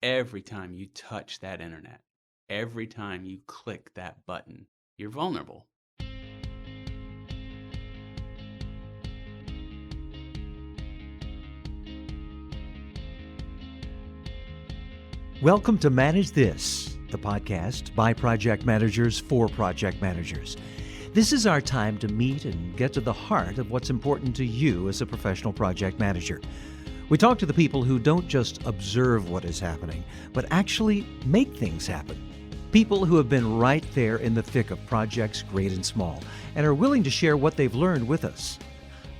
every time you touch that internet, every time you click that button, you're vulnerable. Welcome to Manage This, the podcast by project managers for project managers. This is our time to meet and get to the heart of what's important to you as a professional project manager. We talk to the people who don't just observe what is happening, but actually make things happen. People who have been right there in the thick of projects great and small, and are willing to share what they've learned with us.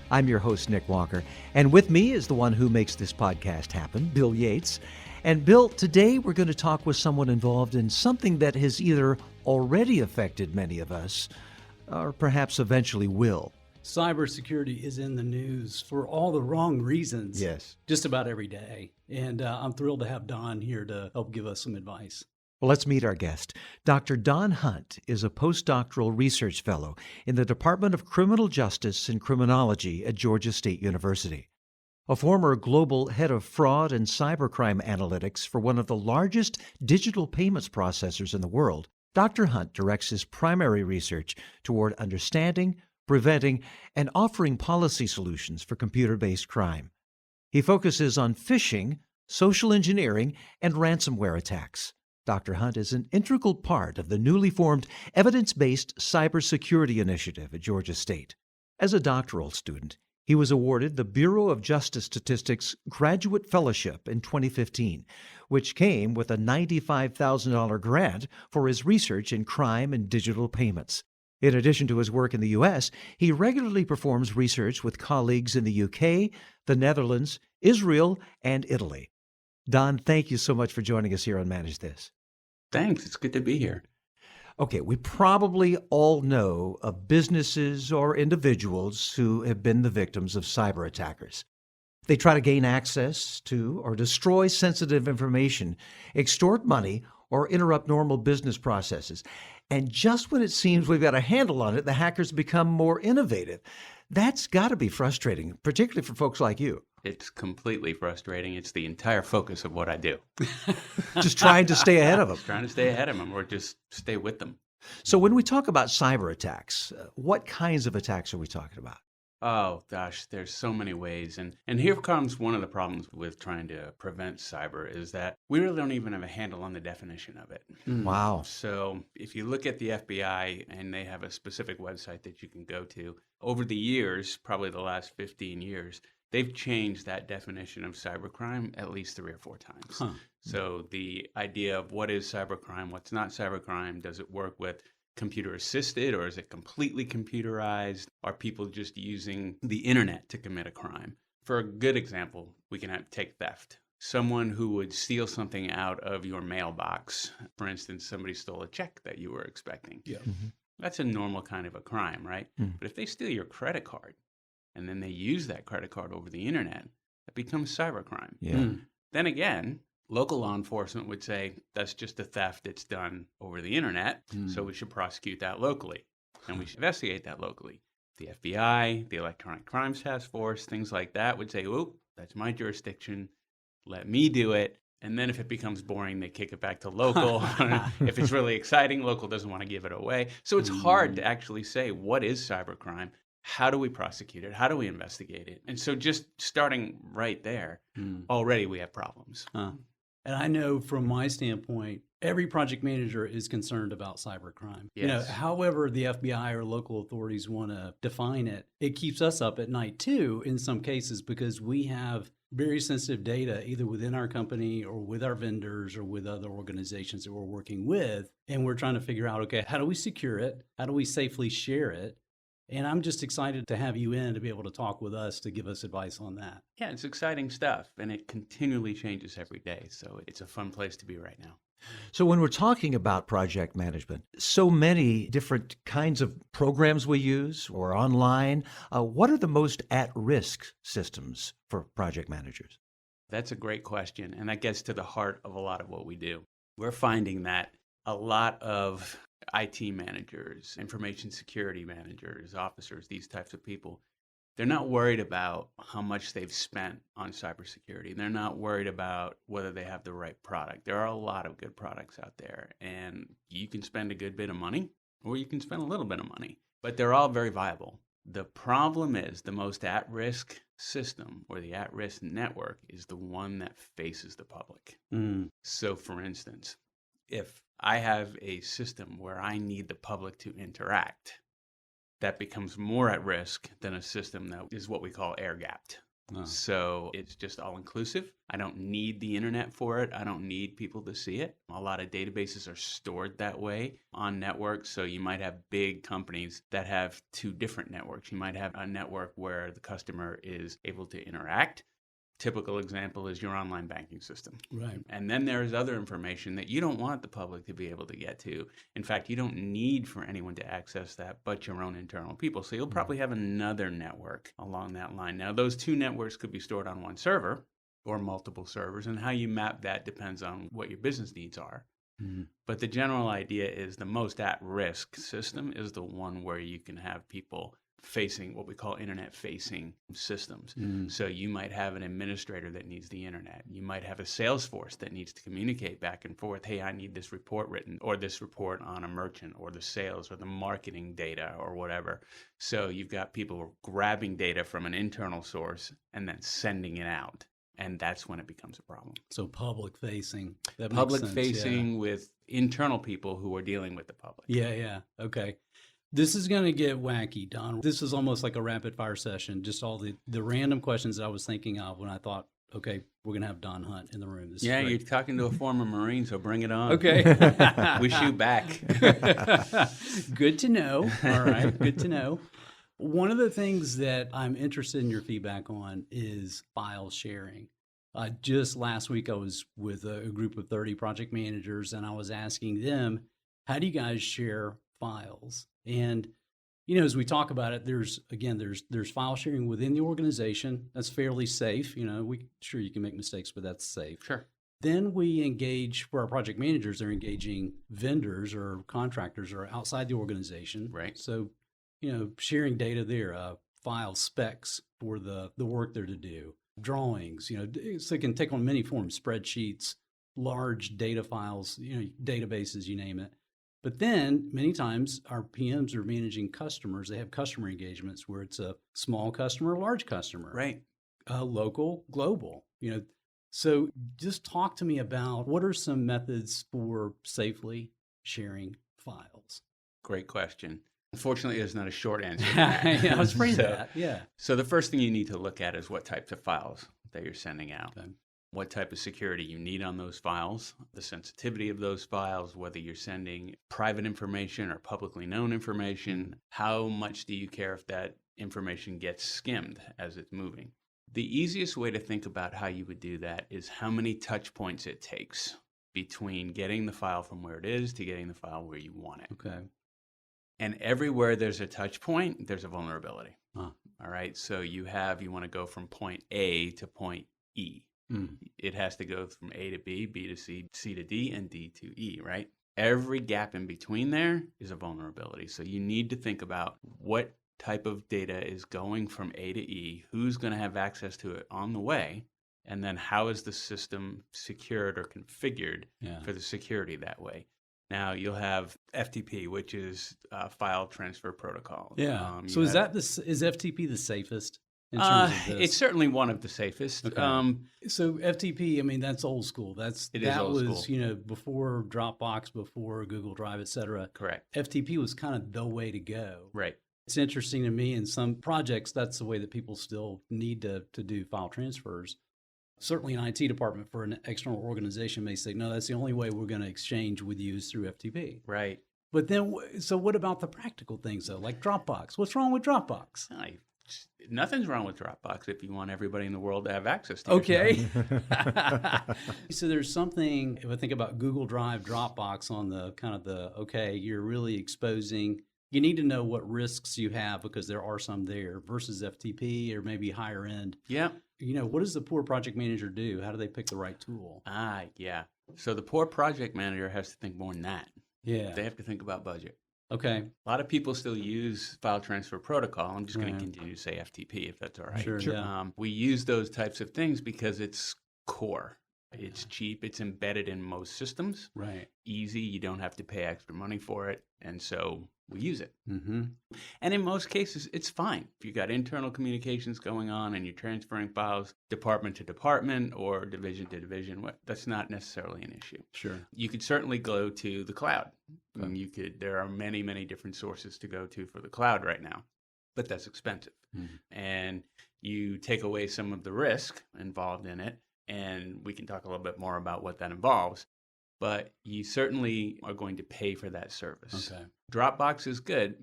I'm your host, Nick Walker, and with me is the one who makes this podcast happen, Bill Yates. And Bill, today we're going to talk with someone involved in something that has either already affected many of us, or perhaps eventually will. Cybersecurity is in the news for all the wrong reasons. Yes. Just about every day. And I'm thrilled to have Don here to help give us some advice. Well, let's meet our guest. Dr. Don Hunt is a postdoctoral research fellow in the Department of Criminal Justice and Criminology at Georgia State University. A former global head of fraud and cybercrime analytics for one of the largest digital payments processors in the world, Dr. Hunt directs his primary research toward understanding, preventing, and offering policy solutions for computer-based crime. He focuses on phishing, social engineering, and ransomware attacks. Dr. Hunt is an integral part of the newly formed evidence-based cybersecurity initiative at Georgia State. As a doctoral student, he was awarded the Bureau of Justice Statistics Graduate Fellowship in 2015, which came with a $95,000 grant for his research in crime and digital payments. In addition to his work in the U.S., he regularly performs research with colleagues in the U.K., the Netherlands, Israel, and Italy. Don, thank you so much for joining us here on Manage This. Thanks. It's good to be here. Okay, we probably all know of businesses or individuals who have been the victims of cyber attackers. They try to gain access to or destroy sensitive information, extort money, or interrupt normal business processes. And just when it seems we've got a handle on it, the hackers become more innovative. That's got to be frustrating, particularly for folks like you. It's completely frustrating. It's the entire focus of what I do. Just trying to stay ahead of them. Trying to stay ahead of them or just stay with them. So when we talk about cyber attacks, what kinds of attacks are we talking about? Oh, gosh, there's so many ways. And here comes one of the problems with trying to prevent cyber is that we really don't even have a handle on the definition of it. Wow. So if you look at the FBI, and they have a specific website that you can go to, over the years, probably the last 15 years, they've changed that definition of cybercrime at least 3 or 4 times. Huh. So the idea of what is cybercrime, what's not cybercrime, does it work with computer assisted or is it completely computerized? Are people just using the internet to commit a crime? For a good example, we can take theft. Someone who would steal something out of your mailbox. For instance, somebody stole a check that you were expecting. Yeah. Mm-hmm. That's a normal kind of a crime, right? But if they steal your credit card and then they use that credit card over the internet, that becomes cybercrime. Yeah. Then again, local law enforcement would say that's just a theft that's done over the internet, so we should prosecute that locally, and we should investigate that locally. The FBI, the Electronic Crimes Task Force, things like that would say, "Oop, that's my jurisdiction. Let me do it." And then if it becomes boring, they kick it back to local. If it's really exciting, local doesn't want to give it away. So it's hard to actually say what is cybercrime. How do we prosecute it? How do we investigate it? And so just starting right there, already we have problems. And I know from my standpoint, every project manager is concerned about cybercrime. Yes. However the FBI or local authorities want to define it, it keeps us up at night too in some cases because we have very sensitive data either within our company or with our vendors or with other organizations that we're working with. And we're trying to figure out, okay, how do we secure it? How do we safely share it? And I'm just excited to have you in to be able to talk with us to give us advice on that. Yeah, it's exciting stuff, and it continually changes every day. So it's a fun place to be right now. So when we're talking about project management, so many different kinds of programs we use or online, what are the most at-risk systems for project managers? That's a great question, and that gets to the heart of a lot of what we do. We're finding that a lot of IT managers, information security managers, officers, these types of people, They're not worried about how much they've spent on cybersecurity. They're not worried about whether they have the right product. There are a lot of good products out there, and you can spend a good bit of money or you can spend a little bit of money, but they're all very viable. The problem is the most at-risk system or the at-risk network is the one that faces the public. So for instance, if I have a system where I need the public to interact, that becomes more at risk than a system that is what we call air-gapped. So it's just all-inclusive. I don't need the internet for it. I don't need people to see it. A lot of databases are stored that way on networks. So you might have big companies that have two different networks. You might have a network where the customer is able to interact. Typical example is your online banking system. Right. And then there's other information that you don't want the public to be able to get to. In fact, you don't need for anyone to access that but your own internal people. So you'll probably have another network along that line. Now, those two networks could be stored on one server or multiple servers, and how you map that depends on what your business needs are. But the general idea is the most at-risk system is the one where you can have people facing what we call internet-facing systems. So you might have an administrator that needs the internet. You might have a sales force that needs to communicate back and forth. Hey, I need this report written, or this report on a merchant, or the sales, or the marketing data, or whatever. So you've got people grabbing data from an internal source and then sending it out. And that's when it becomes a problem. So public-facing. That makes sense, Public-facing with internal people who are dealing with the public. Yeah. Okay. This is going to get wacky, Don. This is almost like a rapid fire session. Just all the random questions that I was thinking of when I thought, okay, we're going to have Don Hunt in the room. This You're talking to a former Marine, so bring it on. Okay. We shoot back. Good to know. All right. Good to know. One of the things that I'm interested in your feedback on is file sharing. Just last week, I was with a group of 30 project managers, and I was asking them, how do you guys share files? And, as we talk about it, there's file sharing within the organization. That's fairly safe. Sure, you can make mistakes, but that's safe. Sure. Then we engage, for our project managers, they're engaging vendors or contractors or outside the organization. Right. So, sharing data there, file specs for the work they're to do, drawings, so it can take on many forms, spreadsheets, large data files, databases, you name it. But then many times our PMs are managing customers. They have customer engagements where it's a small customer, large customer, Right. Local, global, So just talk to me about what are some methods for safely sharing files? Great question. Unfortunately, there's not a short answer. I was afraid of that. Yeah. So the first thing you need to look at is what types of files that you're sending out. Okay. What type of security you need on those files, the sensitivity of those files, whether you're sending private information or publicly known information, how much do you care if that information gets skimmed as it's moving? The easiest way to think about how you would do that is how many touch points it takes between getting the file from where it is to getting the file where you want it. Okay. And everywhere there's a touch point, there's a vulnerability. Huh. All right. So you want to go from point A to point E. It has to go from A to B, B to C, C to D, and D to E, right? Every gap in between there is a vulnerability. So you need to think about what type of data is going from A to E, who's going to have access to it on the way, and then how is the system secured or configured for the security that way. Now you'll have FTP, which is file transfer protocol. Yeah. So is FTP the safest? In terms of this? It's certainly one of the safest. Okay. So FTP, that's old school. That was before Dropbox, before Google Drive, et cetera. Correct. FTP was kind of the way to go. Right. It's interesting to me in some projects, that's the way that people still need to do file transfers. Certainly an IT department for an external organization may say, no, that's the only way we're going to exchange with you is through FTP. Right. But then, so what about the practical things though, like Dropbox? What's wrong with Dropbox? Nothing's wrong with Dropbox if you want everybody in the world to have access to it. Okay. So there's something, if I think about Google Drive, Dropbox on the kind of you're really exposing, you need to know what risks you have because there are some there versus FTP or maybe higher end. Yeah. What does the poor project manager do? How do they pick the right tool? Yeah. So the poor project manager has to think more than that. Yeah. They have to think about budget. Okay. A lot of people still use file transfer protocol. I'm just going to Right. continue to say FTP if that's all right. Sure. Yeah. We use those types of things because it's core. It's cheap. It's embedded in most systems. Right. Easy. You don't have to pay extra money for it. And so we use it. Mm-hmm. And in most cases, it's fine. If you got internal communications going on and you're transferring files department to department or division to division, that's not necessarily an issue. Sure. You could certainly go to the cloud. Okay. And there are many, many different sources to go to for the cloud right now, but that's expensive. Mm-hmm. And you take away some of the risk involved in it. And we can talk a little bit more about what that involves. But you certainly are going to pay for that service. Okay. Dropbox is good,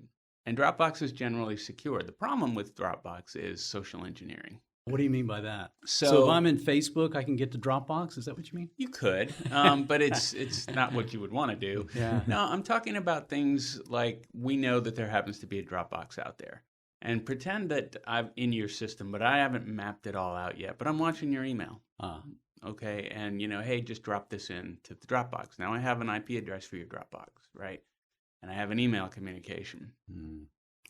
and Dropbox is generally secure. The problem with Dropbox is social engineering. What do you mean by that? So if I'm in Facebook, I can get to Dropbox? Is that what you mean? You could, but it's not what you would want to do. Yeah. No, I'm talking about things like we know that there happens to be a Dropbox out there. And pretend that I'm in your system, but I haven't mapped it all out yet. But I'm watching your email. Okay, and hey, just drop this in to the Dropbox. Now I have an IP address for your Dropbox, right? And I have an email communication.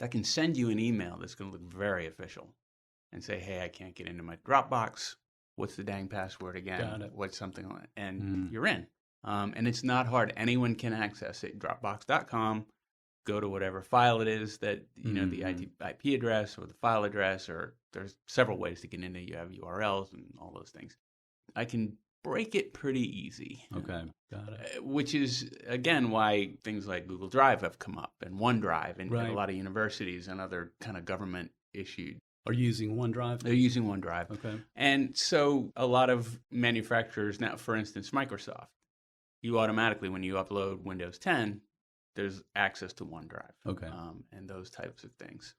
I can send you an email that's going to look very official and say, hey, I can't get into my Dropbox. What's the dang password again? Got it. What's something like that? And you're in. And it's not hard. Anyone can access it. Dropbox.com. Go to whatever file it is that, the IP address or the file address, or there's several ways to get into it. You have URLs and all those things. I can break it pretty easy. Okay, got it. Which is, again, why things like Google Drive have come up, and OneDrive, and Right. a lot of universities and other kind of government issued. Are you using OneDrive? They're using OneDrive. Okay. And so a lot of manufacturers now, for instance, Microsoft, you automatically, when you upload Windows 10, there's access to OneDrive. Okay. And those types of things.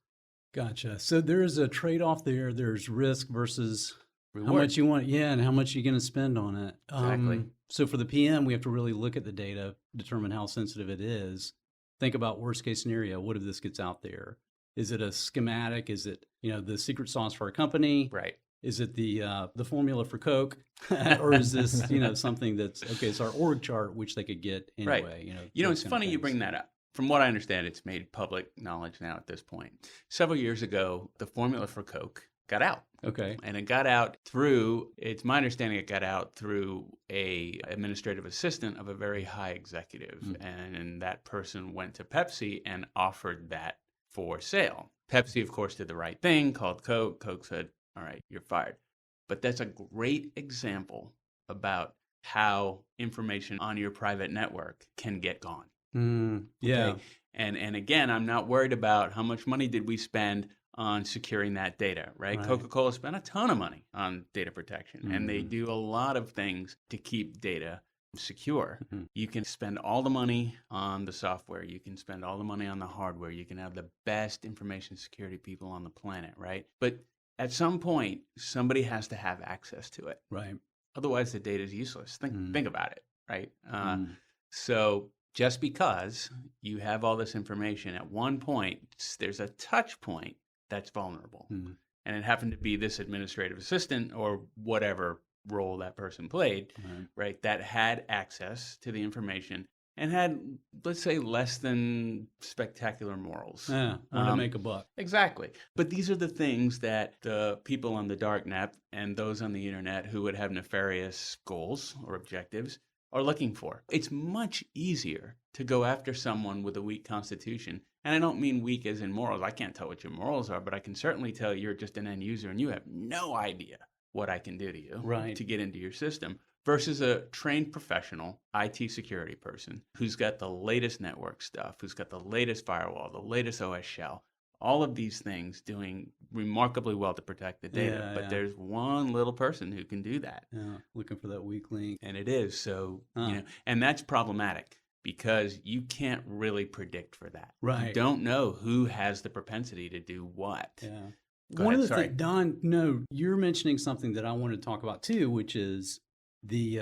Gotcha. So there's a trade-off there. There's risk versus Reward. how much you want, and how much you're going to spend on it. Exactly. So for the PM, we have to really look at the data, determine how sensitive it is. Think about worst case scenario. What if this gets out there? Is it a schematic? Is it the secret sauce for a company? Right. Is it the formula for Coke, or is this something that's okay? It's our org chart, which they could get anyway. Right. Those It's kind of funny you things. bring that up. From what I understand, it's made public knowledge now at this point. Several years ago, the formula for Coke got out. Okay. And it got out through, it's my understanding it got out through a administrative assistant of a very high executive. And that person went to Pepsi and offered that for sale. Pepsi, of course, did the right thing, called Coke. Coke said, all right, you're fired. But that's a great example about how information on your private network can get gone. Yeah. Okay? And again, I'm not worried about how much money did we spend on securing that data, right? Right. Coca-Cola spent a ton of money on data protection, and they do a lot of things to keep data secure. You can spend all the money on the software. You can spend all the money on the hardware. You can have the best information security people on the planet, right? But at some point, somebody has to have access to it. Right. Otherwise, the data is useless. Think about it, right? So just because you have all this information, at one point, there's a touch point that's vulnerable. And it happened to be this administrative assistant or whatever role that person played, right, that had access to the information and had, let's say, less than spectacular morals. Yeah. Want to make a buck. Exactly. But these are the things that the people on the dark net and those on the internet who would have nefarious goals or objectives are looking for. It's much easier to go after someone with a weak constitution. And I don't mean weak as in morals. I can't tell what your morals are, but I can certainly tell you're just an end user and you have no idea what I can do to you to get into your system, versus a trained professional IT security person who's got the latest network stuff, who's got the latest firewall, the latest OS shell, all of these things doing remarkably well to protect the data. But there's one little person who can do that. Yeah. Looking for that weak link. And it is. So, and that's problematic because you can't really predict for that. Right. You don't know who has the propensity to do what. Yeah. Go One ahead, of the sorry. things, Don, no, you're mentioning something that I want to talk about too, which is the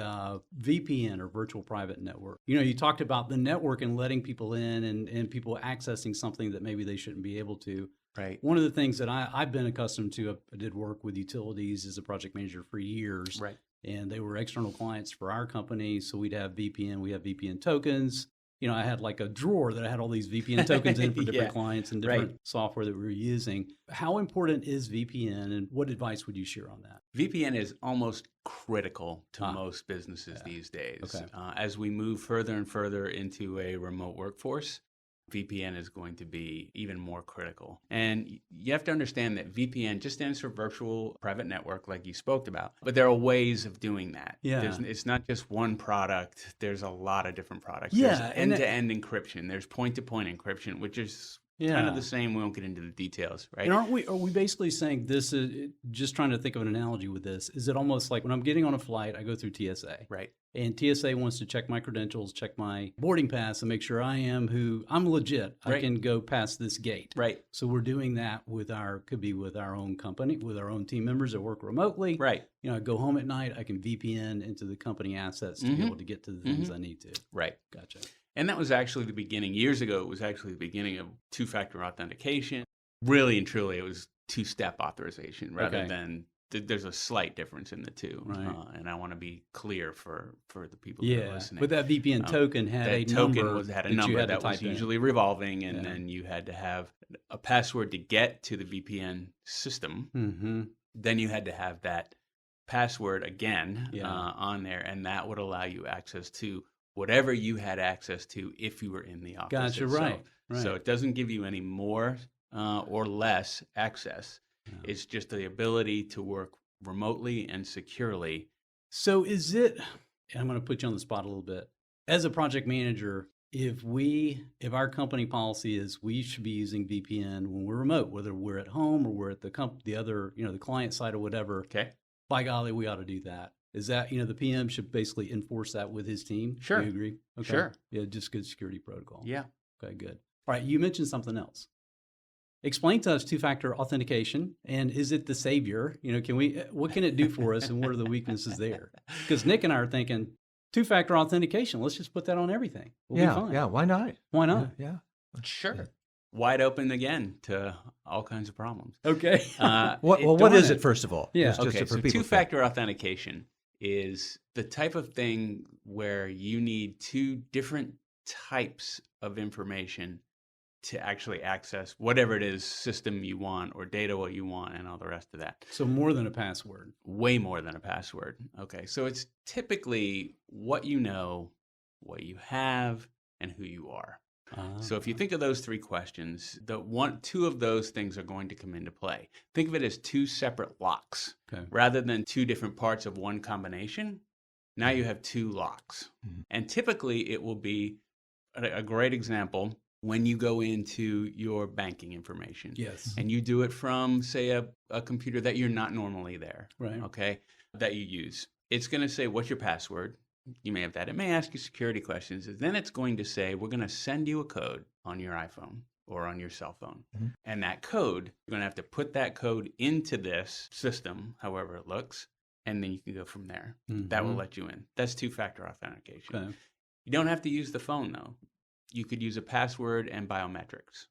VPN or virtual private network. You talked about the network and letting people in and people accessing something that maybe they shouldn't be able to. Right. One of the things that I've been accustomed to, I did work with utilities as a project manager for years. Right. And they were external clients for our company. So we'd have VPN, we have VPN tokens. I had like a drawer that I had all these VPN tokens in for different Yeah. clients and different software that we were using. How important is VPN, and what advice would you share on that? VPN is almost critical to most businesses these days. Okay. As we move further and further into a remote workforce, VPN is going to be even more critical. And you have to understand that VPN just stands for virtual private network, like you spoke about. But there are ways of doing that. Yeah. It's not just one product. There's a lot of different products. Yeah, There's and end-to-end encryption. There's point-to-point encryption, which is kind of the same. We won't get into the details, right? And are we basically saying this is, just trying to think of an analogy with this, is it almost like when I'm getting on a flight, I go through TSA. Right. And TSA wants to check my credentials, check my boarding pass, and make sure I'm legit. I Right. can go past this gate. Right. So we're doing that could be with our own company, with our own team members that work remotely. Right. I go home at night, I can VPN into the company assets to be able to get to the things I need to. Right. Gotcha. And that was actually the beginning. Years ago, it was actually the beginning of two-factor authentication. Really and truly, it was two-step authorization rather than there's a slight difference in the two. Right. And I want to be clear for the people that are listening. But that VPN token had a number had a that you number had to that was type in. usually revolving, and then you had to have a password to get to the VPN system. Mm-hmm. Then you had to have that password again Yeah. on there, and that would allow you access to whatever you had access to if you were in the office. Gotcha, itself. right. So it doesn't give you any more or less access. Yeah. It's just the ability to work remotely and securely. So is it, and I'm going to put you on the spot a little bit, as a project manager, if our company policy is we should be using VPN when we're remote, whether we're at home or we're at the other, the client side or whatever, Okay. by golly, we ought to do that. Is that, the PM should basically enforce that with his team? Sure. Do you agree? Okay. Sure. Yeah, just good security protocol. Yeah. Okay, good. All right, you mentioned something else. Explain to us two-factor authentication, and is it the savior? What can it do for us, and what are the weaknesses there? Because Nick and I are thinking, two-factor authentication, let's just put that on everything. We'll be fine. Yeah, why not? Why not? Yeah. Sure. Wide open again to all kinds of problems. Okay. What is it, first of all? Yeah. Just Okay, for so people two-factor authentication is the type of thing where you need two different types of information to actually access whatever it is, system you want or data what you want and all the rest of that. So more than a password. Way more than a password. Okay, so it's typically what you know, what you have, and who you are. So if you think of those three questions, two of those things are going to come into play. Think of it as two separate locks. Okay. Rather than two different parts of one combination, now you have two locks. Mhm. And typically it will be a great example when you go into your banking information. Yes. And you do it from, say, a computer that you're not normally there, Right. okay, that you use. It's going to say, what's your password? You may have that. It may ask you security questions. And then it's going to say, we're going to send you a code on your iPhone or on your cell phone. Mhm. And that code, you're going to have to put that code into this system, however it looks, and then you can go from there. That will Mhm. let you in. That's two-factor authentication. Okay. You don't have to use the phone, though. You could use a password and biometrics.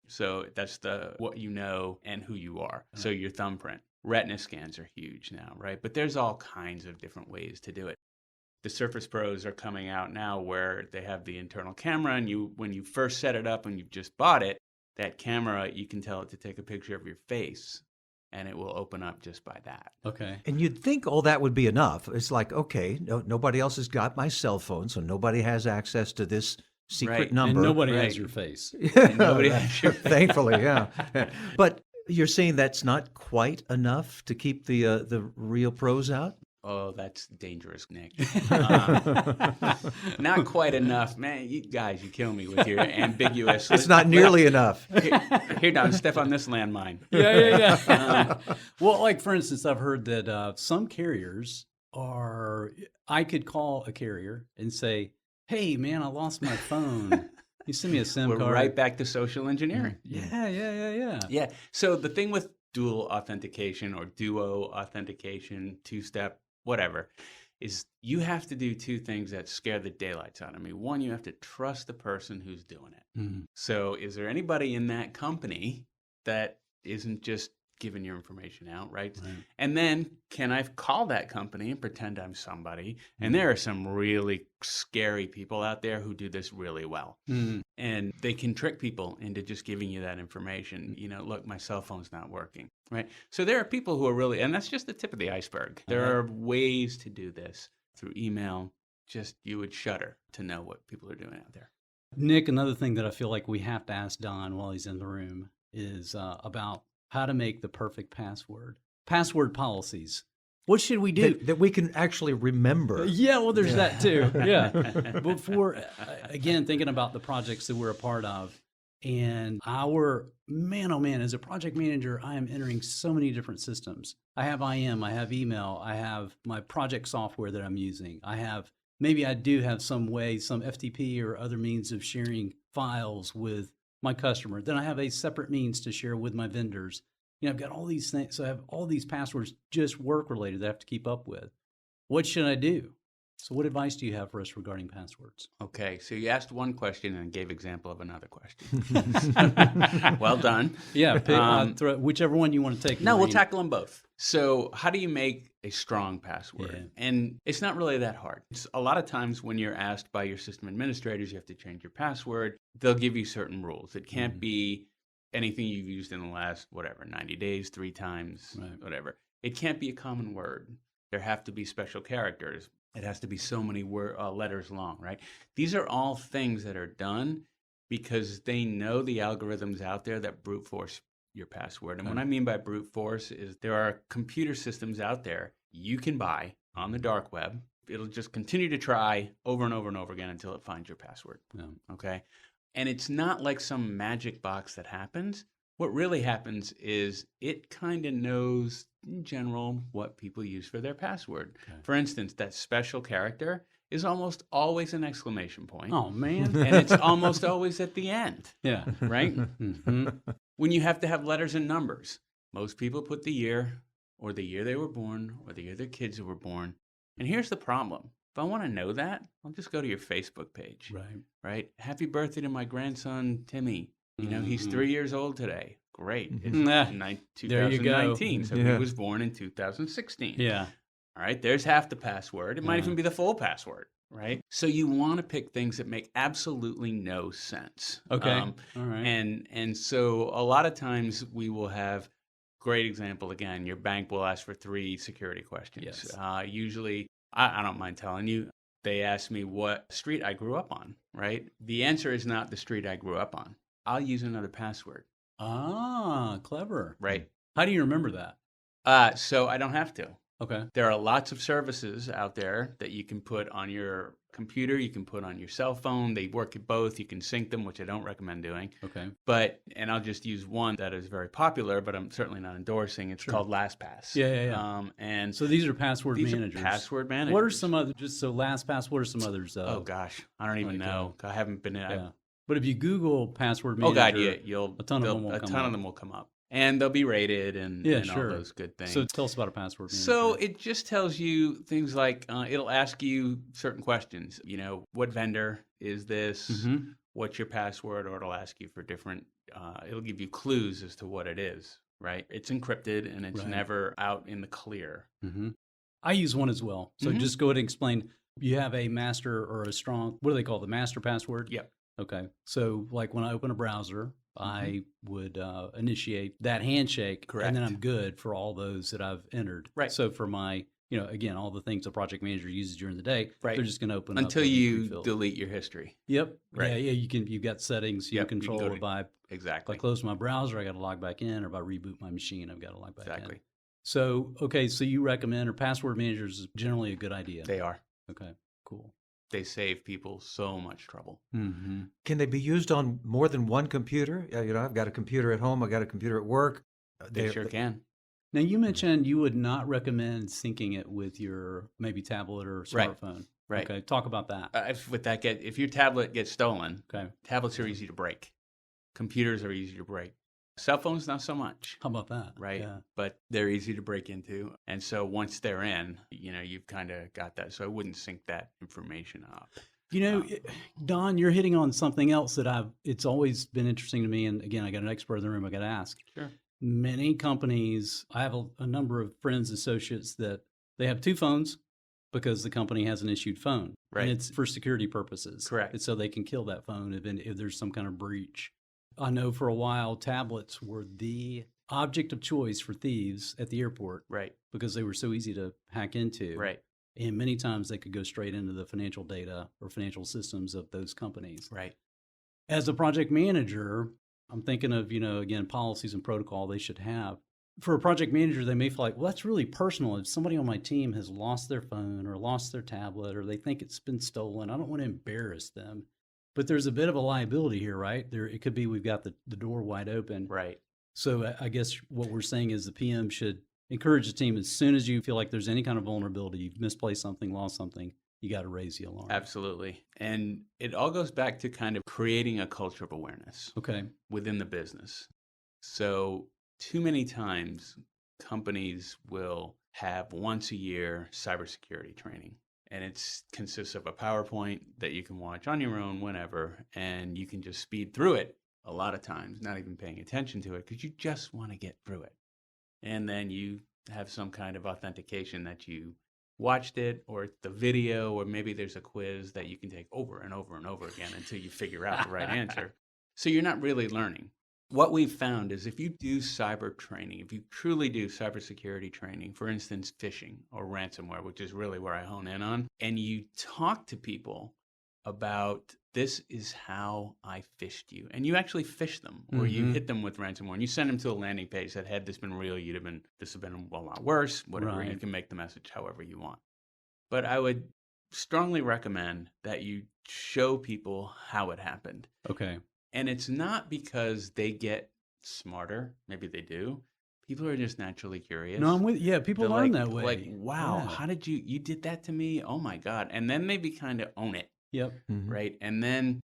So that's what you know and who you are. So your thumbprint. Retina scans are huge now, right? But there's all kinds of different ways to do it. The Surface Pros are coming out now where they have the internal camera, and when you first set it up and you just bought it, that camera, you can tell it to take a picture of your face, and it will open up just by that. Okay. And you'd think all that would be enough. It's like, okay, nobody else has got my cell phone, so nobody has access to this secret Right. number. And nobody has Right. your face. And nobody has your Thankfully, yeah. But you're saying that's not quite enough to keep the real pros out? Oh, that's dangerous, Nick. Not quite enough. Man, you guys, you kill me with your ambiguous. It's not nearly enough. Here, now, step on this landmine. Yeah. Well, like, for instance, I've heard that some carriers I could call a carrier and say, hey, man, I lost my phone. You send me a SIM We're card. right back to social engineering. Yeah. Yeah. So the thing with dual authentication or duo authentication, two-step, whatever, is you have to do two things that scare the daylights out of me. One, you have to trust the person who's doing it. Mhm. So is there anybody in that company that isn't just giving your information out, right? Right. And then can I call that company and pretend I'm somebody? And there are some really scary people out there who do this really well. Mm. And they can trick people into just giving you that information. You know, look, my cell phone's not working, right? So there are people who are really, and that's just the tip of the iceberg. There are ways to do this through email. Just you would shudder to know what people are doing out there. Nick, another thing that I feel like we have to ask Don while he's in the room is about how to make the perfect password. Password policies. What should we do? That we can actually remember. Yeah, well, there's that too. Yeah. Before, again, thinking about the projects that we're a part of, and our, man, oh man, as a project manager, I am entering so many different systems. I have IM, I have email, I have my project software that I'm using. Maybe I do have some way, some FTP or other means of sharing files with my customer. Then I have a separate means to share with my vendors. You know, I've got all these things. So I have all these passwords just work related that I have to keep up with. What should I do? So what advice do you have for us regarding passwords? Okay, so you asked one question and gave example of another question. Well done. Yeah, whichever one you want to take. No, we'll Maureen. tackle them both. So how do you make a strong password? Yeah. And it's not really that hard. A lot of times when you're asked by your system administrators, you have to change your password, they'll give you certain rules. It can't be anything you've used in the last, 90 days, 3 times, whatever. It can't be a common word. There have to be special characters. It has to be so many letters long, right? These are all things that are done because they know the algorithms out there that brute force your password. And what I mean by brute force is there are computer systems out there you can buy on the dark web. It'll just continue to try over and over and over again until it finds your password. Yeah. Okay? And it's not like some magic box that happens. What really happens is it kind of knows in general what people use for their password. Okay. For instance, that special character is almost always an exclamation point. Oh, man. And it's almost always at the end, Yeah. right? Mm-hmm. When you have to have letters and numbers, most people put the year or the year they were born or the year their kids were born. And here's the problem. If I want to know that, I'll just go to your Facebook page, right? Happy birthday to my grandson, Timmy. You know, he's 3 years old today. Great. It's There you go. 2019, so he was born in 2016. Yeah. All right, there's half the password. It might even be the full password, right? So you want to pick things that make absolutely no sense. Okay. All right. And so a lot of times we will have, great example again, your bank will ask for 3 security questions. Yes. Usually, I don't mind telling you, they ask me what street I grew up on, right? The answer is not the street I grew up on. I'll use another password. Ah, clever. Right. How do you remember that? So I don't have to. Okay. There are lots of services out there that you can put on your computer, you can put on your cell phone. They work at both. You can sync them, which I don't recommend doing. Okay. And I'll just use one that is very popular, but I'm certainly not endorsing. It's called LastPass. Yeah. And So these are password managers. Password managers. What are some other, just so LastPass, what are some others? Oh gosh, I don't even know. I haven't been in. Yeah. But if you Google password manager, Oh God, yeah, a ton of them will come up. And they'll be rated and all those good things. So tell us about a password manager. So it just tells you things like it'll ask you certain questions. You know, what vendor is this? Mm-hmm. What's your password? Or it'll ask you for different. It'll give you clues as to what it is. Right? It's encrypted and it's never out in the clear. Mm-hmm. I use one as well. So just go ahead and explain. You have a master or a strong. What do they call it? The master password? Yep. Okay. So like when I open a browser, I would initiate that handshake. Correct. And then I'm good for all those that I've entered. Right. So for my, again, all the things a project manager uses during the day, right. they're just going to open until up. Until you delete your history. Yep. Right. Yeah. You've got settings. You can control it by. Exactly. If I close my browser, I got to log back in, or if I reboot my machine, I've got to log back in. Exactly. So, okay. So you recommend, or password managers is generally a good idea. They are. Okay. Cool. They save people so much trouble. Mm-hmm. Can they be used on more than one computer? I've got a computer at home. I've got a computer at work. They sure can. Now, you mentioned you would not recommend syncing it with your maybe tablet or smartphone. Right. Okay. Talk about that. If your tablet gets stolen, okay, tablets are easy to break. Computers are easy to break. Cell phones, not so much. How about that? Right. Yeah. But they're easy to break into. And so once they're in, you've kind of got that. So I wouldn't sync that information up. Don, you're hitting on something else that it's always been interesting to me. And again, I got an expert in the room I got to ask. Sure. Many companies, I have a number of friends, associates that they have two phones because the company has an issued phone. Right. And it's for security purposes. Correct. It's so they can kill that phone if there's some kind of breach. I know for a while, tablets were the object of choice for thieves at the airport. Right. Because they were so easy to hack into. Right. And many times they could go straight into the financial data or financial systems of those companies. Right. As a project manager, I'm thinking of, again, policies and protocol they should have. For a project manager, they may feel like, well, that's really personal. If somebody on my team has lost their phone or lost their tablet or they think it's been stolen, I don't want to embarrass them. But there's a bit of a liability here, right? It could be we've got the door wide open. Right. So I guess what we're saying is the PM should encourage the team as soon as you feel like there's any kind of vulnerability, you've misplaced something, lost something, you got to raise the alarm. Absolutely. And it all goes back to kind of creating a culture of awareness within the business. So too many times companies will have once a year cybersecurity training. And it consists of a PowerPoint that you can watch on your own whenever, and you can just speed through it a lot of times, not even paying attention to it because you just want to get through it. And then you have some kind of authentication that you watched it, or the video, or maybe there's a quiz that you can take over and over and over again until you figure out the right answer. So you're not really learning. What we've found is if you do cyber training, if you truly do cybersecurity training, for instance, phishing or ransomware, which is really where I hone in on, and you talk to people about this is how I phished you, and you actually phish them, or you hit them with ransomware, and you send them to a landing page that had this been real, this have been a lot worse, whatever. Right. You can make the message however you want. But I would strongly recommend that you show people how it happened. Okay. And it's not because they get smarter. Maybe they do. People are just naturally curious. No, I'm with people learn that way. Like, wow, how did you did that to me? Oh my God. And then maybe kind of own it. Yep. Right. And then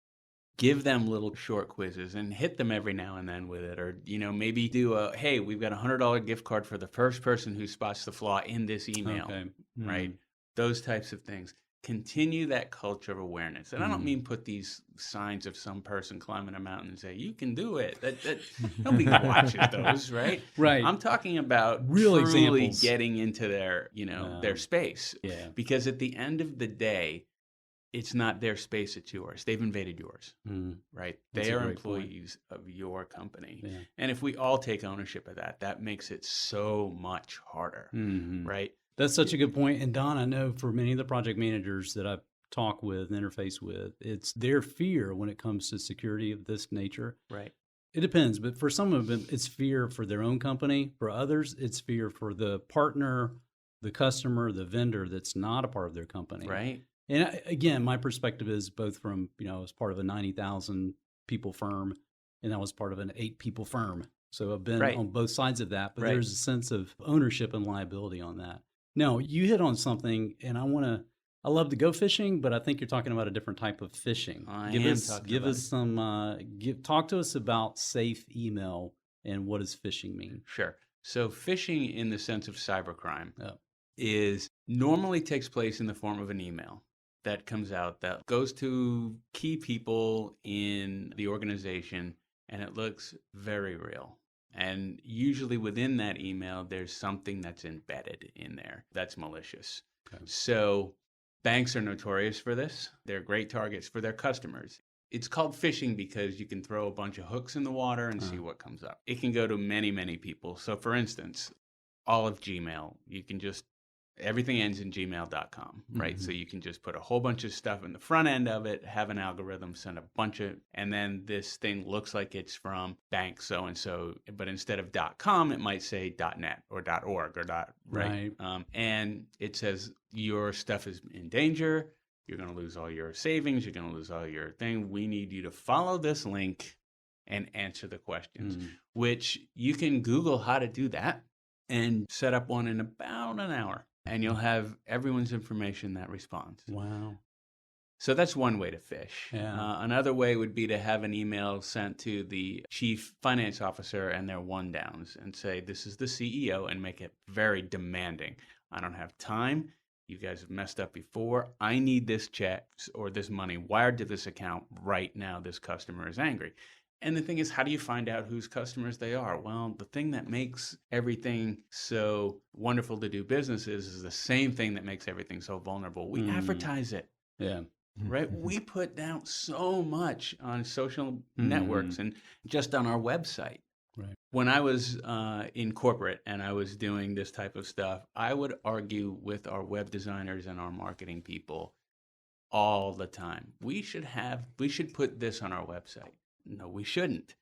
give them little short quizzes and hit them every now and then with it. Or, maybe do hey, we've got $100 gift card for the first person who spots the flaw in this email. Okay. Right. Those types of things. Continue that culture of awareness. And I don't mean put these signs of some person climbing a mountain and say, you can do it. That nobody watches those, right? Right. I'm talking about real truly examples. Getting into their, their space. Yeah. Because at the end of the day, it's not their space, it's yours. They've invaded yours, right? They are employees of your company. Yeah. And if we all take ownership of that, that makes it so much harder, right? That's such a good point. And Don, I know for many of the project managers that I've talked with and interfaced with, it's their fear when it comes to security of this nature. Right. It depends, but for some of them, it's fear for their own company. For others, it's fear for the partner, the customer, the vendor that's not a part of their company. Right. And again, my perspective is both from, I was part of a 90,000 people firm, and I was part of an 8 people firm. So I've been on both sides of that, but there's a sense of ownership and liability on that. Now, you hit on something, and I love to go fishing, but I think you're talking about a different type of phishing. Talk to us about safe email and what does phishing mean? Sure. So phishing in the sense of cybercrime is normally takes place in the form of an email that comes out that goes to key people in the organization, and it looks very real. And usually within that email, there's something that's embedded in there that's malicious. Okay. So banks are notorious for this. They're great targets for their customers. It's called phishing because you can throw a bunch of hooks in the water and see what comes up. It can go to many, many people. So for instance, all of Gmail, you can just everything ends in gmail.com, right? So you can just put a whole bunch of stuff in the front end of it, have an algorithm, send a bunch of, and then this thing looks like it's from bank so-and-so, but instead of .com, it might say .net or .org or right? And it says your stuff is in danger. You're going to lose all your savings. You're going to lose all your thing. We need you to follow this link and answer the questions, which you can Google how to do that and set up one in about an hour. And you'll have everyone's information that responds. Wow. So that's one way to fish. Yeah. Another way would be to have an email sent to the chief finance officer and their one downs and say, this is the CEO, and make it very demanding. I don't have time. You guys have messed up before. I need this check or this money wired to this account right now. This customer is angry. And the thing is, how do you find out whose customers they are? Well, the thing that makes everything so wonderful to do business is the same thing that makes everything so vulnerable. We advertise it. Yeah. Right? We put down so much on social Mm-hmm. networks and just on our website. Right. When I was in corporate and I was doing this type of stuff, I would argue with our web designers and our marketing people all the time. We should put this on our website. No, we shouldn't.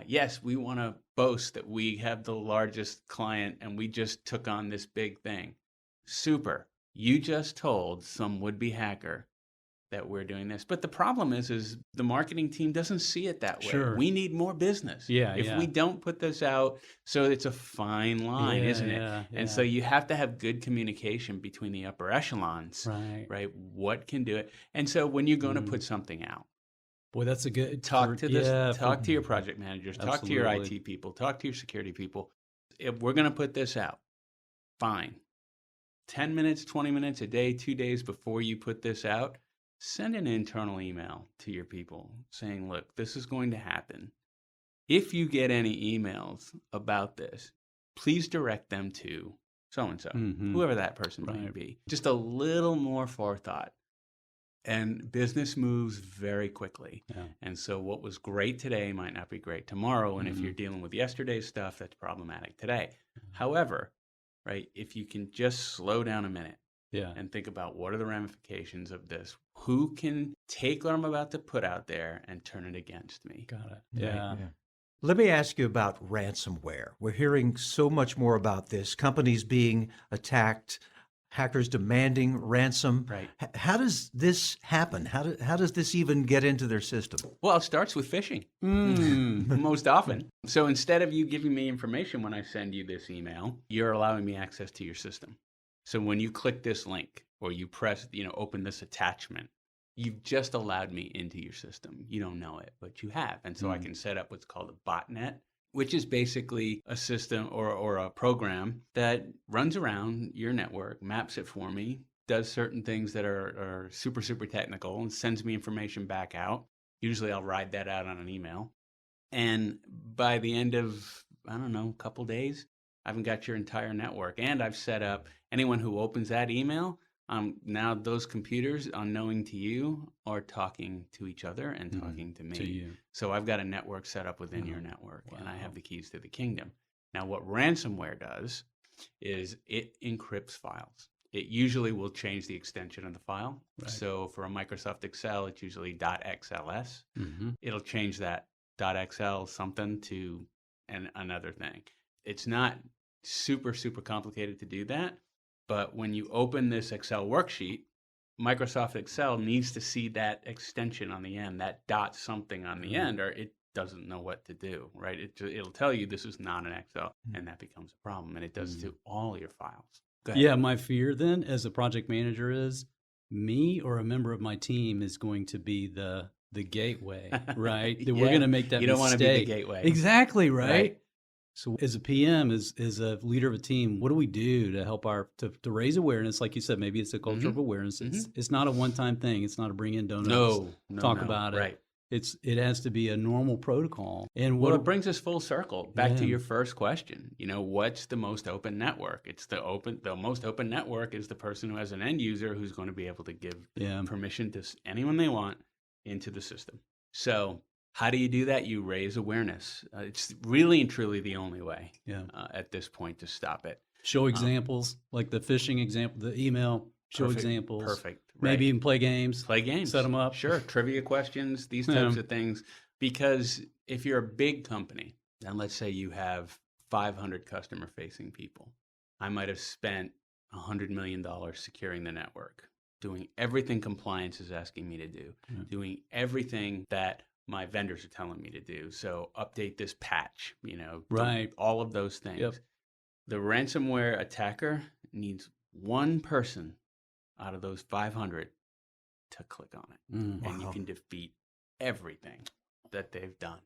Yes, we want to boast that we have the largest client and we just took on this big thing. Super. You just told some would-be hacker that we're doing this. But the problem is the marketing team doesn't see it that way. Sure. We need more business. Yeah, if we don't put this out, so it's a fine line, isn't it? Yeah. And so you have to have good communication between the upper echelons, Right. What can do it? And so when you're going to put something out, Boy, that's a good talk to your project managers, Absolutely. talk to your IT people, talk to your security people. If we're going to put this out, fine. 10 minutes, 20 minutes a day, 2 days before you put this out, send an internal email to your people saying, look, this is going to happen. If you get any emails about this, please direct them to so-and-so, whoever that person might be. Just a little more forethought. And business moves very quickly. Yeah. And so what was great today might not be great tomorrow. And if you're dealing with yesterday's stuff, that's problematic today. However, if you can just slow down a minute, and think about what are the ramifications of this. Who can take what I'm about to put out there and turn it against me? Got it. Yeah. Let me ask you about ransomware. We're hearing so much more about this. Companies being attacked, hackers demanding ransom. Right. How does this happen? How does this even get into their system? Well, it starts with phishing most often. So instead of you giving me information when I send you this email, you're allowing me access to your system. So when you click this link or you press, open this attachment, you've just allowed me into your system. You don't know it, but you have. And so I can set up what's called a botnet, which is basically a system or a program that runs around your network, maps it for me, does certain things that are super, super technical and sends me information back out. Usually I'll ride that out on an email. And by the end of, a couple days, I haven't got your entire network. And I've set up anyone who opens that email, now those computers, unknowing to you, are talking to each other and talking to me. To you. So I've got a network set up within your network, and I have the keys to the kingdom. Now, what ransomware does is it encrypts files. It usually will change the extension of the file. Right. So for a Microsoft Excel, it's usually .xls. It'll change that .xl something to another thing. It's not super, super complicated to do that. But when you open this Excel worksheet, Microsoft Excel needs to see that extension on the end, that dot something on the end, or it doesn't know what to do, right? It'll tell you this is not an Excel, and that becomes a problem. And it does to all your files. Go ahead. Yeah, my fear then as a project manager is me or a member of my team is going to be the gateway, right? That we're going to make that You don't want to be the gateway. Exactly, right? So as a PM, as a leader of a team, what do we do to help to raise awareness? Like you said, maybe it's a culture of awareness. It's not a one-time thing. It's not a bring in donuts, talk about it. Right. It has to be a normal protocol. And Well, it brings us full circle back to your first question. What's the most open network? It's the most open network is the person who has an end user who's going to be able to give permission to anyone they want into the system. So how do you do that? You raise awareness. It's really and truly the only way at this point to stop it. Show examples, like the phishing example, the email, show examples. Perfect. Maybe even play games. Play games. Set them up. Sure. Trivia questions, these types of things. Because if you're a big company, and let's say you have 500 customer-facing people, I might have spent $100 million securing the network, doing everything compliance is asking me to do, doing everything that my vendors are telling me to do. So update this patch, all of those things. Yep. The ransomware attacker needs one person out of those 500 to click on it. And you can defeat everything that they've done.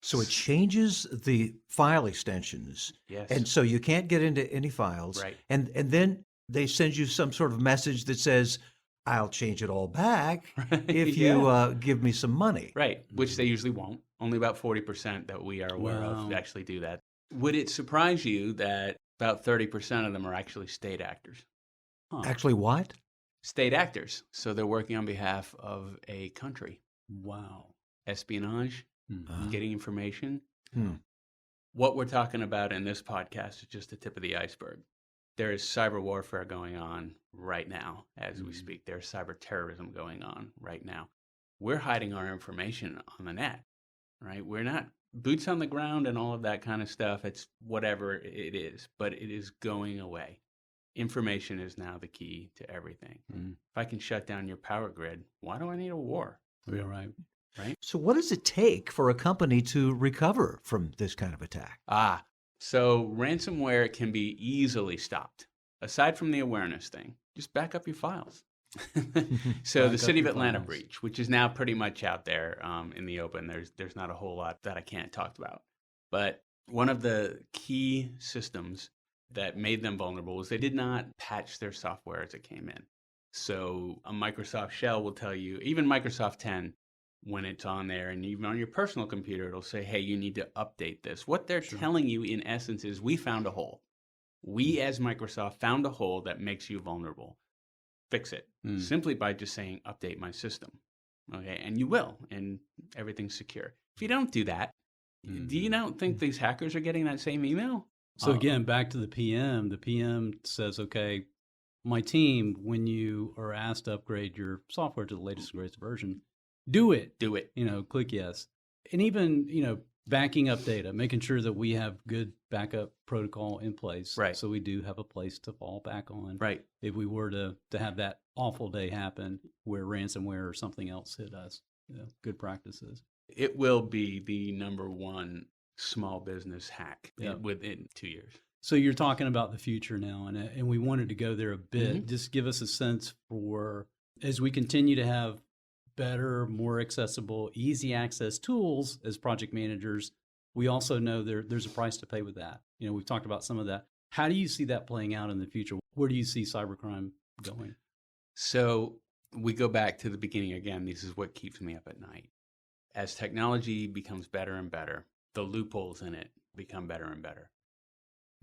So it changes the file extensions. Yes. And so you can't get into any files. Right. And then they send you some sort of message that says, I'll change it all back Right, if yeah. you give me some money. Right, which they usually won't. Only about 40% that we are aware of Wow. actually do that. Would it surprise you that about 30% of them are actually state actors? Huh. Actually, what? State actors. So they're working on behalf of a country. Wow. Espionage, Mhm. getting information. Hmm. What we're talking about in this podcast is just the tip of the iceberg. There is cyber warfare going on right now as we speak. There's cyber terrorism going on right now. We're hiding our information on the net, right? We're not boots on the ground and all of that kind of stuff. It's whatever it is, but it is going away. Information is now the key to everything. Mhm. If I can shut down your power grid, why do I need a war? Yeah, right. So, what does it take for a company to recover from this kind of attack? So ransomware can be easily stopped. Aside from the awareness thing, just back up your files. So the Back up City of your Atlanta files. breach, which is now pretty much out there in the open. There's not a whole lot that I can't talk about. But one of the key systems that made them vulnerable was they did not patch their software as it came in. So a Microsoft shell will tell you, even Microsoft 10, when it's on there, and even on your personal computer, it'll say, hey, you need to update this. What they're telling you in essence is we found a hole. We as Microsoft found a hole that makes you vulnerable. Fix it simply by just saying update my system. Okay, and you will, and everything's secure. If you don't do that, do you not think these hackers are getting that same email? So again, back to the PM says, okay, my team, when you are asked to upgrade your software to the latest and greatest version, do it. Do it. Click yes. And even, backing up data, making sure that we have good backup protocol in place. Right. So we do have a place to fall back on. Right. If we were to have that awful day happen where ransomware or something else hit us, good practices. It will be the number one small business hack within 2 years. So you're talking about the future now, and we wanted to go there a bit. Just give us a sense for, as we continue to have better, more accessible, easy access tools as project managers, we also know there's a price to pay with that. We've talked about some of that. How do you see that playing out in the future? Where do you see cybercrime going? So we go back to the beginning again. This is what keeps me up at night. As technology becomes better and better, the loopholes in it become better and better.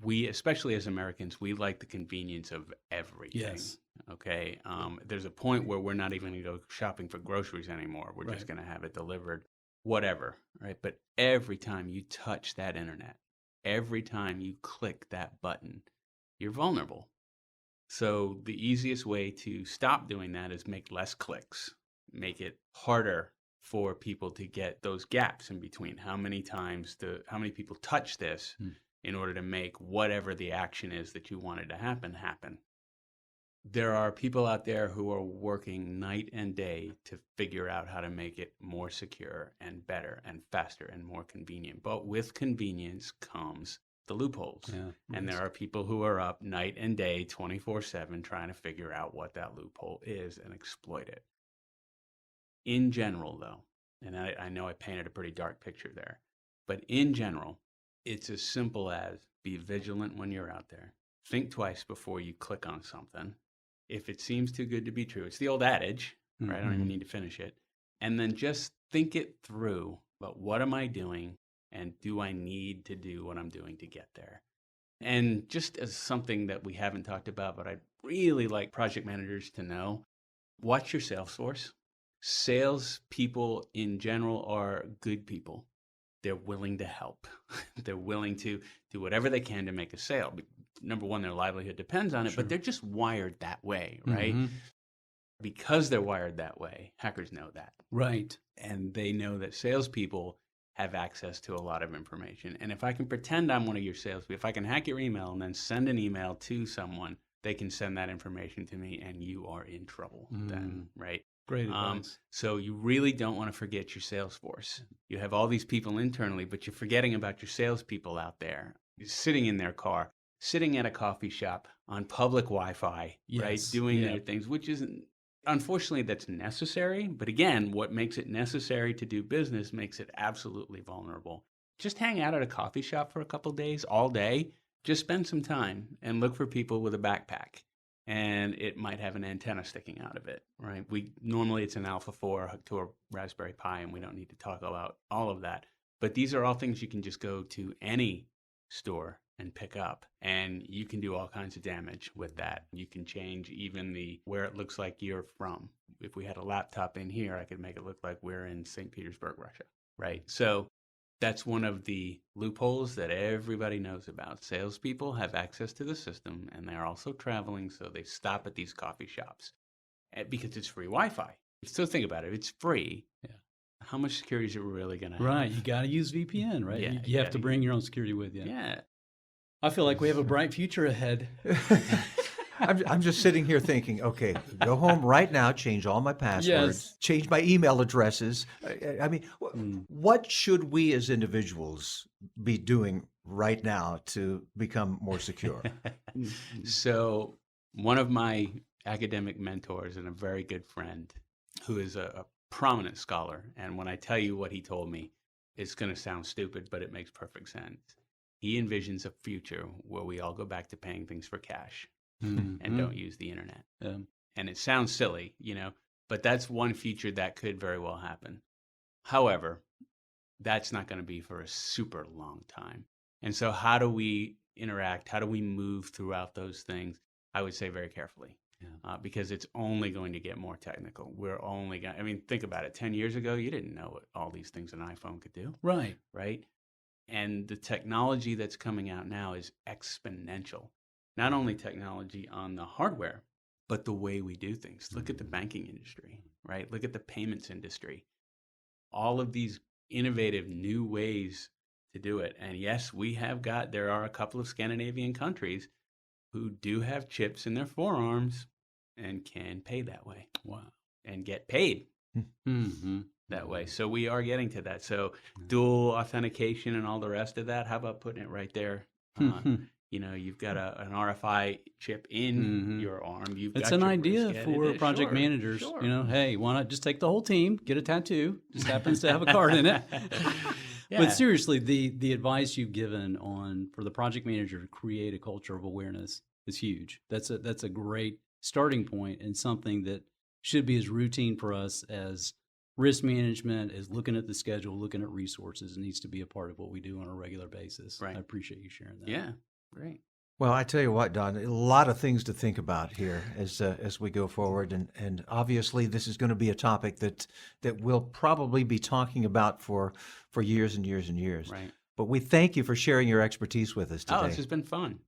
We, especially as Americans, we like the convenience of everything. Yes. Okay. There's a point where we're not even going to go shopping for groceries anymore. We're just going to have it delivered, whatever. Right. But every time you touch that internet, every time you click that button, you're vulnerable. So the easiest way to stop doing that is make less clicks, make it harder for people to get those gaps in between. How many people touch this in order to make whatever the action is that you wanted to happen. There are people out there who are working night and day to figure out how to make it more secure and better and faster and more convenient. But with convenience comes the loopholes. And there are people who are up night and day 24/7 trying to figure out what that loophole is and exploit it. In general, though, and I know I painted a pretty dark picture there, but in general, it's as simple as be vigilant when you're out there. Think twice before you click on something. If it seems too good to be true, it's the old adage, right? I don't even need to finish it. And then just think it through. But what am I doing? And do I need to do what I'm doing to get there? And just as something that we haven't talked about, but I'd really like project managers to know, watch your sales force. Sales people in general are good people. They're willing to help. They're willing to do whatever they can to make a sale. Number one, their livelihood depends on it, but they're just wired that way, right? Because they're wired that way, hackers know that. Right. And they know that salespeople have access to a lot of information. And if I can pretend I'm one of your salespeople, if I can hack your email and then send an email to someone, they can send that information to me and you are in trouble then, right? Great advice. So you really don't want to forget your sales force. You have all these people internally, but you're forgetting about your salespeople out there, sitting in their car, sitting at a coffee shop on public Wi-Fi, right? Doing their things, which isn't, unfortunately, that's necessary. But again, what makes it necessary to do business makes it absolutely vulnerable. Just hang out at a coffee shop for a couple days, all day. Just spend some time and look for people with a backpack and it might have an antenna sticking out of it, right? Normally it's an Alpha 4 hooked to a Raspberry Pi, and we don't need to talk about all of that. But these are all things you can just go to any store and pick up, and you can do all kinds of damage with that. You can change even where it looks like you're from. If we had a laptop in here, I could make it look like we're in St. Petersburg, Russia, right? So that's one of the loopholes that everybody knows about. Salespeople have access to the system, and they're also traveling, so they stop at these coffee shops because it's free Wi-Fi. So think about it. It's free. Yeah. How much security is it really going to have? Right. You got to use VPN, right? Yeah, you have to bring your own security with you. Yeah. I feel like we have a bright future ahead. I'm just sitting here thinking, okay, go home right now, change all my passwords, change my email addresses. I mean, what should we as individuals be doing right now to become more secure? So one of my academic mentors and a very good friend who is a prominent scholar, and when I tell you what he told me, it's going to sound stupid, but it makes perfect sense. He envisions a future where we all go back to paying things for cash. And don't use the internet. And it sounds silly, but that's one future that could very well happen. However, that's not going to be for a super long time. And so how do we interact? How do we move throughout those things? I would say very carefully, because it's only going to get more technical. Think about it. 10 years ago, you didn't know what all these things an iPhone could do. Right. Right. And the technology that's coming out now is exponential. Not only technology on the hardware, but the way we do things. Look at the banking industry, right? Look at the payments industry. All of these innovative new ways to do it. And yes, there are a couple of Scandinavian countries who do have chips in their forearms and can pay that way. Wow. And get paid that way. So we are getting to that. So dual authentication and all the rest of that, how about putting it right there? You've got an RFI chip in your arm. It's an idea for project managers. Sure. Hey, why not just take the whole team, get a tattoo? Just happens to have a card in it. But seriously, the advice you've given for the project manager to create a culture of awareness is huge. That's a great starting point, and something that should be as routine for us as risk management, as looking at the schedule, looking at resources. It needs to be a part of what we do on a regular basis. Right. I appreciate you sharing that. Yeah. Great. Well, I tell you what, Don, a lot of things to think about here as we go forward, and obviously this is going to be a topic that we'll probably be talking about for years and years and years. Right. But we thank you for sharing your expertise with us today. Oh, this has been fun.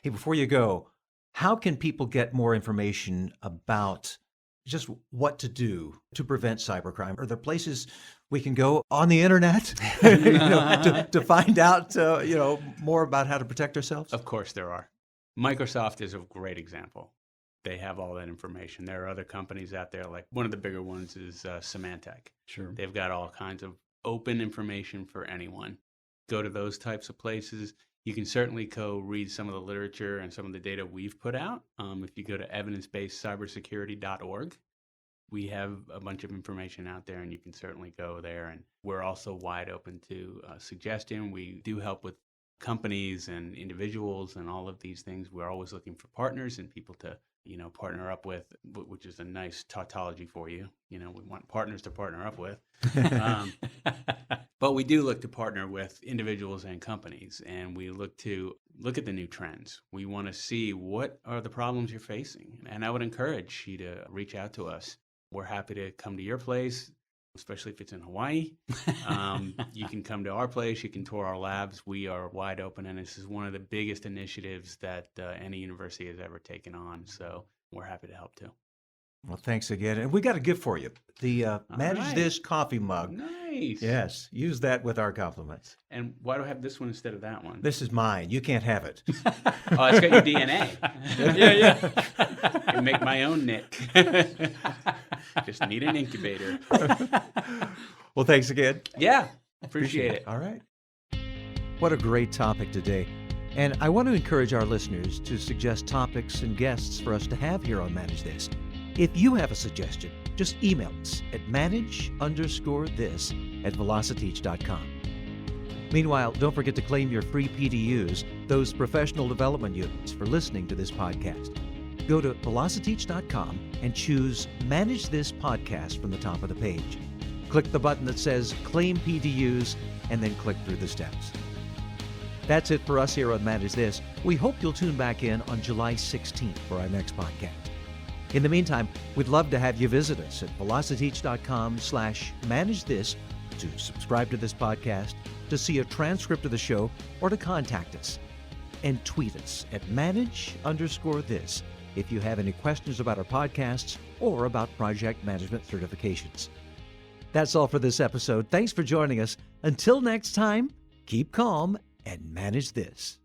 Hey, before you go, how can people get more information about just what to do to prevent cybercrime? Are there places we can go on the internet to find out more about how to protect ourselves? Of course there are. Microsoft is a great example. They have all that information. There are other companies out there, like one of the bigger ones is Symantec. Sure. They've got all kinds of open information for anyone. Go to those types of places. You can certainly go read some of the literature and some of the data we've put out. If you go to evidence-based-cybersecurity.org, we have a bunch of information out there, and you can certainly go there. And we're also wide open to suggestion. We do help with companies and individuals and all of these things. We're always looking for partners and people to, partner up with, which is a nice tautology for you. We want partners to partner up with. But we do look to partner with individuals and companies, and we look at the new trends. We want to see what are the problems you're facing. And I would encourage you to reach out to us. We're happy to come to your place, especially if it's in Hawaii. You can come to our place. You can tour our labs. We are wide open, and this is one of the biggest initiatives that any university has ever taken on. So we're happy to help too. Well, thanks again. And we got a gift for you. The Manage This coffee mug. Nice. Yes. Use that with our compliments. And why do I have this one instead of that one? This is mine. You can't have it. Oh, it's got your DNA. Yeah. I can make my own Nick. Just need an incubator. Well, thanks again. Yeah. Appreciate it. All right. What a great topic today. And I want to encourage our listeners to suggest topics and guests for us to have here on Manage This. If you have a suggestion, just email us at manage_this@velociteach.com. Meanwhile, don't forget to claim your free PDUs, those professional development units, for listening to this podcast. Go to velociteach.com and choose Manage This Podcast from the top of the page. Click the button that says Claim PDUs and then click through the steps. That's it for us here on Manage This. We hope you'll tune back in on July 16th for our next podcast. In the meantime, we'd love to have you visit us at velociteach.com/manage this to subscribe to this podcast, to see a transcript of the show, or to contact us. And tweet us at manage_this if you have any questions about our podcasts or about project management certifications. That's all for this episode. Thanks for joining us. Until next time, keep calm and manage this.